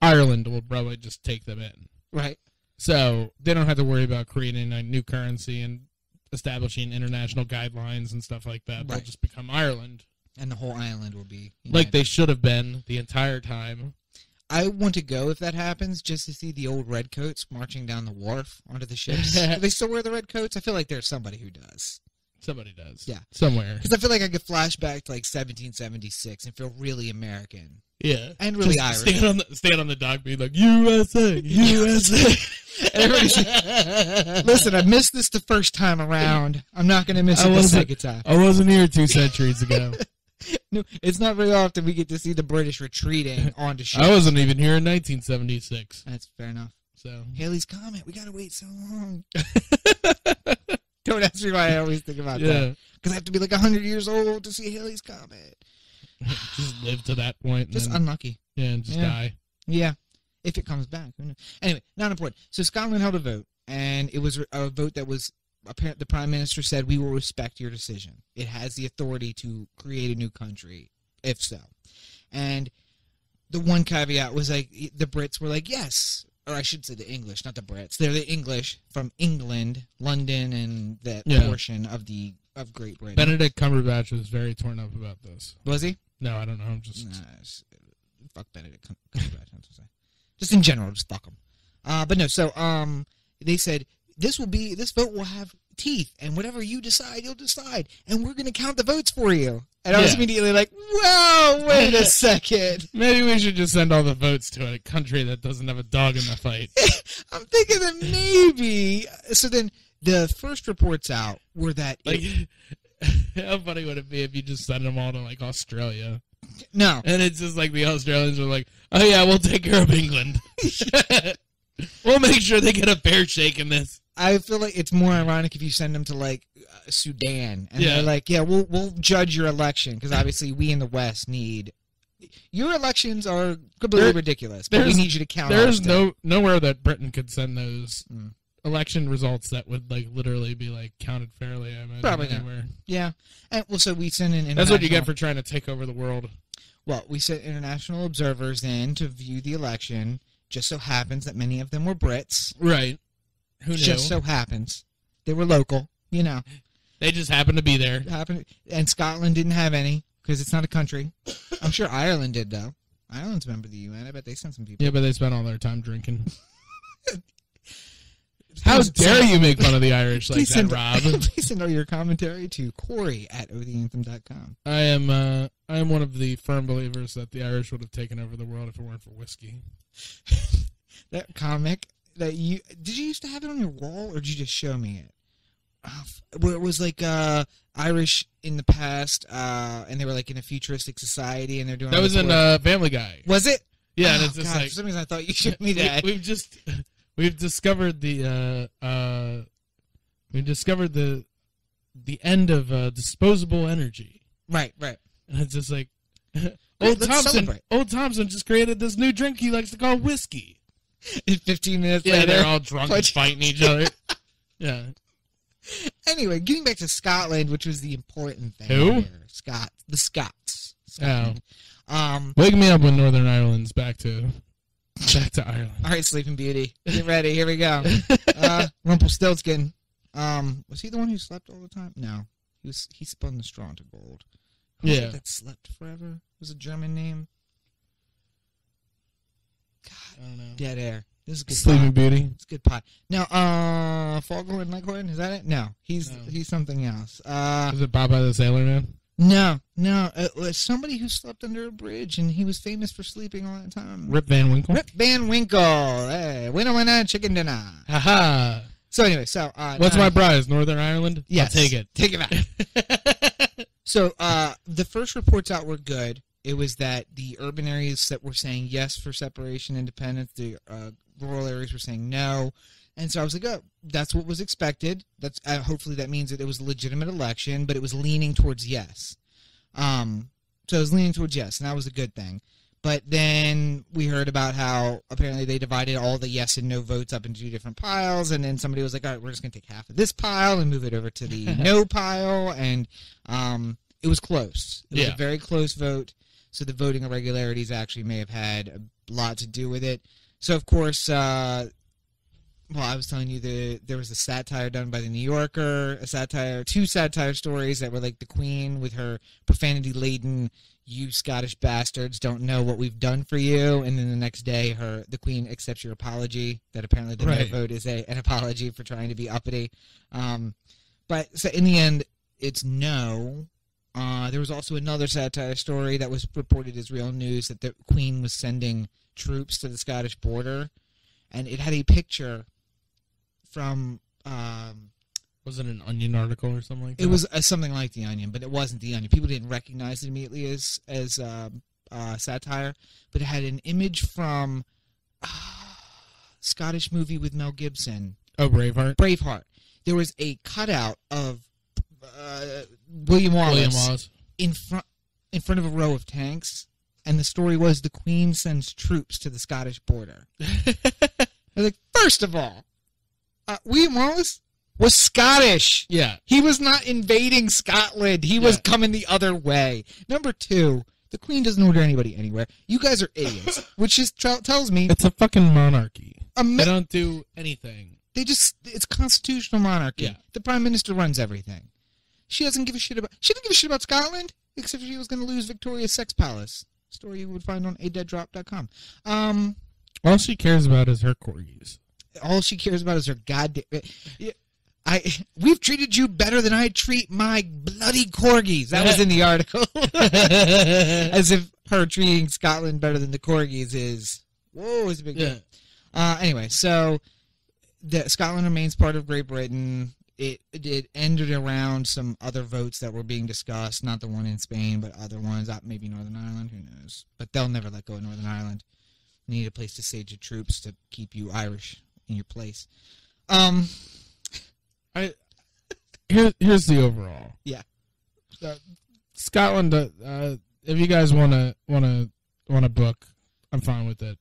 Ireland will probably just take them in. Right. So they don't have to worry about creating a new currency and establishing international guidelines and stuff like that. Right. They'll just become Ireland. And the whole island will be united. Like they should have been the entire time. I want to go, if that happens, just to see the old redcoats marching down the wharf onto the ships. Do they still wear the redcoats? I feel like there's somebody who does. Somebody does. Yeah. Somewhere. Because I feel like I could flash back to like 1776 and feel really American. Yeah. And really just Irish. Stand on the dock being like, USA, USA. And everybody's like, listen, I missed this the first time around. I'm not going to miss it the second time. I wasn't here 2 centuries ago. No, it's not very often we get to see the British retreating onto ships. I wasn't even here in 1976. That's fair enough. So Halley's Comet, we got to wait so long. Don't ask me why I always think about that. Because I have to be like 100 years old to see Halley's Comet. Just live to that point. Just unlucky. Yeah, and just die. Yeah, if it comes back. Anyway, not important. So Scotland held a vote, and it was a vote that was apparent. The Prime Minister said, we will respect your decision. It has the authority to create a new country, if so. And the one caveat was like, the Brits were like, yes. Or I should say the English, not the Brits. They're the English from England, London, and that portion of Great Britain. Benedict Cumberbatch was very torn up about this. Was he? No, I don't know. I'm just fuck Benedict Cumberbatch. Just in general, just fuck him. But no. So they said this vote will have teeth, and whatever you decide, you'll decide, and we're going to count the votes for you. And I was immediately like, whoa, wait a second. Maybe we should just send all the votes to a country that doesn't have a dog in the fight. I'm thinking that maybe. So then the first reports out were that... Like, how funny would it be if you just send them all to, like, Australia? No. And it's just like the Australians are like, oh, yeah, we'll take care of England. We'll make sure they get a fair shake in this. I feel like it's more ironic if you send them to, like, Sudan. And they're like, yeah, we'll judge your election, because obviously we in the West need Your elections are completely ridiculous, but we need you to count. There's nowhere that Britain could send those election results that would like literally be like counted fairly. I imagine. Probably anywhere. not. Yeah, and well, so we send in. That's what you get for trying to take over the world. Well, we sent international observers in to view the election. Just so happens that many of them were Brits. Right. Who knew? Just so happens they were local. You know. They just happened to be there. And Scotland didn't have any because it's not a country. I'm sure Ireland did though. Ireland's a member of the UN. I bet they sent some people. Yeah, but they spent all their time drinking. How dare you make fun of the Irish like that, Rob? Please send all your commentary to Cory at ohhhhanthem.com. I am one of the firm believers that the Irish would have taken over the world if it weren't for whiskey. That comic that did you used to have it on your wall, or did you just show me it? Where it was like Irish in the past, and they were like in a futuristic society, and they're doing. That was in Family Guy. Was it? Yeah, and it's just like for some reason I thought you showed me that. We've discovered the end of disposable energy. Right. And it's just like old Thompson just created this new drink he likes to call whiskey. And 15 minutes later, they're all drunk and fighting each other. Yeah. Anyway, getting back to Scotland, which was the important thing. Who? Here. The Scots. Scotland. Oh. Wake me up when Northern Ireland's back to Ireland. All right, Sleeping Beauty. Get ready. Here we go. Rumpelstiltskin. Was he the one who slept all the time? No. He spun the straw into gold. Who was it that slept forever? It was a German name. God. I don't know. Dead Air. This is good. Sleeping Beauty. It's good pie. No, Foghorn Leghorn, is that it? No. He's something else. Is it Popeye the Sailor Man? No. It was somebody who slept under a bridge, and he was famous for sleeping all the time. Rip Van Winkle? Rip Van Winkle. Hey, winner, chicken dinner. Ha-ha. So anyway, what's my prize? Northern Ireland? Yes. I'll take it. Take it back. So the first reports out were good. It was that the urban areas that were saying yes for separation, independence, the rural areas were saying no. And so I was like, oh, that's what was expected. That's hopefully that means that it was a legitimate election, but it was leaning towards yes. So it was leaning towards yes, and that was a good thing. But then we heard about how apparently they divided all the yes and no votes up into two different piles, and then somebody was like, all right, we're just going to take half of this pile and move it over to the no pile, and it was close. It was a very close vote, so the voting irregularities actually may have had a lot to do with it. So, of course, I was telling you there was a satire done by the New Yorker, two satire stories that were like the Queen with her profanity-laden, "You Scottish bastards don't know what we've done for you," and then the next day the Queen accepts your apology, that apparently the no vote is an apology for trying to be uppity. But so in the end, it's no. There was also another satire story that was reported as real news that the Queen was sending troops to the Scottish border, and it had a picture from was it an Onion article or something like that? It was something like the Onion, but it wasn't the Onion. People didn't recognize it immediately as satire, but it had an image from Scottish movie with Mel Gibson. Oh, Braveheart. There was a cutout of William Wallace in front of a row of tanks, and the story was the Queen sends troops to the Scottish border. I was like, first of all, William Wallace was Scottish. Yeah. He was not invading Scotland. He was coming the other way. Number two, the Queen doesn't order anybody anywhere. You guys are idiots, which just tells me it's a fucking monarchy. They don't do anything. It's constitutional monarchy. Yeah. The Prime Minister runs everything. She doesn't give a shit about Scotland, except she was going to lose Victoria's Sex Palace. Story you would find on adeaddrop.com. All she cares about is her corgis. All she cares about is her goddamn... We've treated you better than I treat my bloody corgis. That was in the article. As if her treating Scotland better than the corgis is... Whoa, it's a big deal. Anyway, so Scotland remains part of Great Britain. It ended around some other votes that were being discussed, not the one in Spain, but other ones, maybe Northern Ireland, who knows. But they'll never let go of Northern Ireland. You need a place to stage your troops to keep you Irish in your place. Here's the overall. Yeah. Scotland if you guys want to book, I'm fine with it.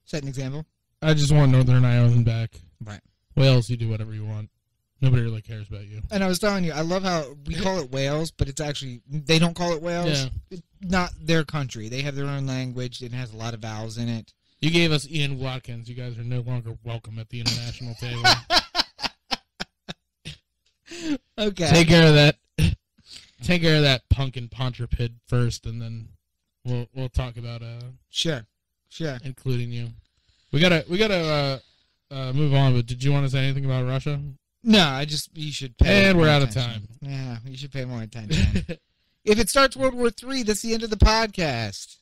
Set an example. I just want Northern Ireland back. Right. Wales, you do whatever you want. Nobody really cares about you. And I was telling you, I love how we call it Wales, but it's actually, they don't call it Wales. Yeah. It's not their country. They have their own language. It has a lot of vowels in it. You gave us Ian Watkins. You guys are no longer welcome at the international table. Okay. Take care of that. Take care of that punk and pontrapid first, and then we'll talk about Sure. including you. We gotta move on. But did you want to say anything about Russia? No, you should pay. And we're out attention. of time. Yeah, you should pay more attention. If it starts World War III, that's the end of the podcast.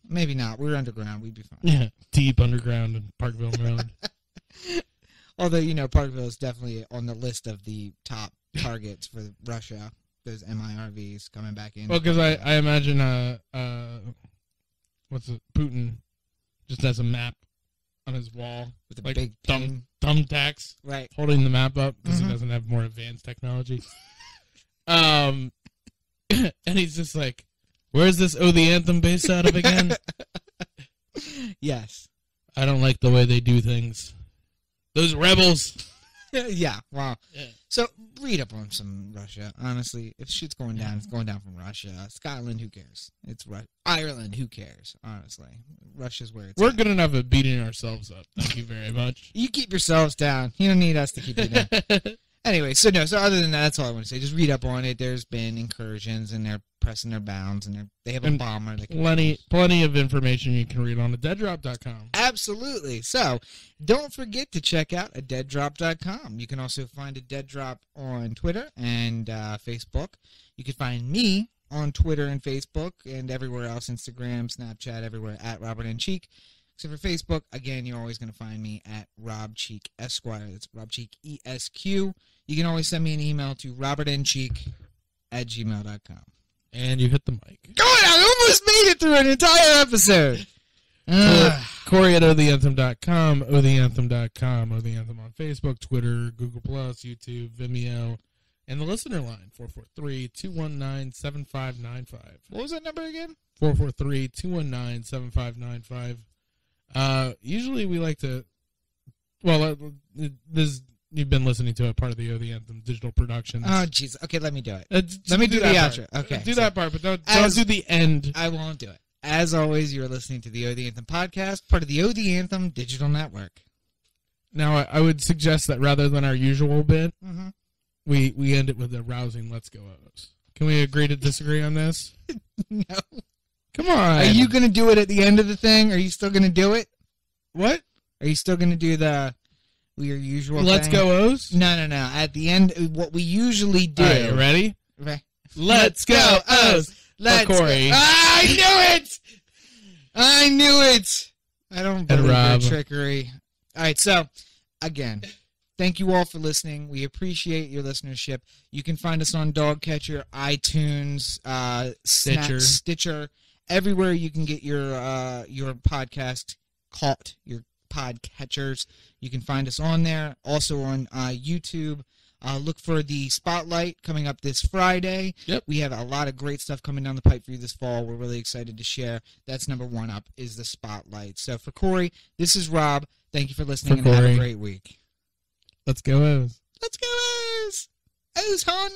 Maybe not. We're underground. We'd be fine. Yeah, deep underground in Parkville, Maryland. Although, Parkville is definitely on the list of the top targets for Russia. Those MIRVs coming back in. Well, because I imagine Putin just has a map on his wall with a big thumbtacks, right, holding the map up because he doesn't have more advanced technology. And he's just like, "Where's this the Anthem based out of again?" Yes. I don't like the way they do things. Those rebels. Yeah, wow. Yeah. So, read up on some Russia. Honestly, if shit's going down, it's going down from Russia. Scotland, who cares? It's Ireland, who cares? Honestly, Russia's where it's We're at. good enough at beating ourselves up. Thank you very much. You keep yourselves down. You don't need us to keep you down. Anyway, so other than that, that's all I want to say. Just read up on it. There's been incursions, and they're pressing their bounds, and they have a bomber. Plenty of information you can read on deaddrop.com. Absolutely. So, don't forget to check out deaddrop.com. You can also find a Dead Drop on Twitter and Facebook. You can find me on Twitter and Facebook and everywhere else, Instagram, Snapchat, everywhere, at Robert N. Cheek. Except for Facebook, again, you're always going to find me at Rob Cheek Esquire. That's Rob Cheek ESQ. You can always send me an email to robertncheek@gmail.com. And you hit the mic. God, I almost made it through an entire episode. Cory at ohtheanthem.com, ohtheanthem.com, ohtheanthem on Facebook, Twitter, Google+, YouTube, Vimeo, and the listener line, 443-219-7595. What was that number again? 443-219-7595. Usually we like to, you've been listening to a part of the The Anthem digital productions. Oh, jeez. Okay, let me do it. Let me do the outro. Okay. Do that part, but don't do the end. I won't do it. As always, you're listening to the The Anthem podcast, part of the The Anthem digital network. Now, I would suggest that rather than our usual bit, we end it with a rousing "Let's Go O's." Can we agree to disagree on this? No. Come on. Are you going to do it at the end of the thing? Are you still going to do it? What? Are you still going to do your usual Let's thing? Go O's? No. At the end, what we usually do. All right, you ready? Okay. Let's go O's. Let's Cory. I knew it! I knew it! I don't believe your trickery. All right, so, again, thank you all for listening. We appreciate your listenership. You can find us on Dogcatcher, iTunes, Stitcher, everywhere you can get your podcast caught, your podcatchers. You can find us on there. Also on YouTube. Look for the Spotlight coming up this Friday. Yep. We have a lot of great stuff coming down the pipe for you this fall. We're really excited to share. That's number one up, is the Spotlight. So for Cory, this is Rob. Thank you for listening and have a great week. Let's go O's. Let's go O's. O's, hon.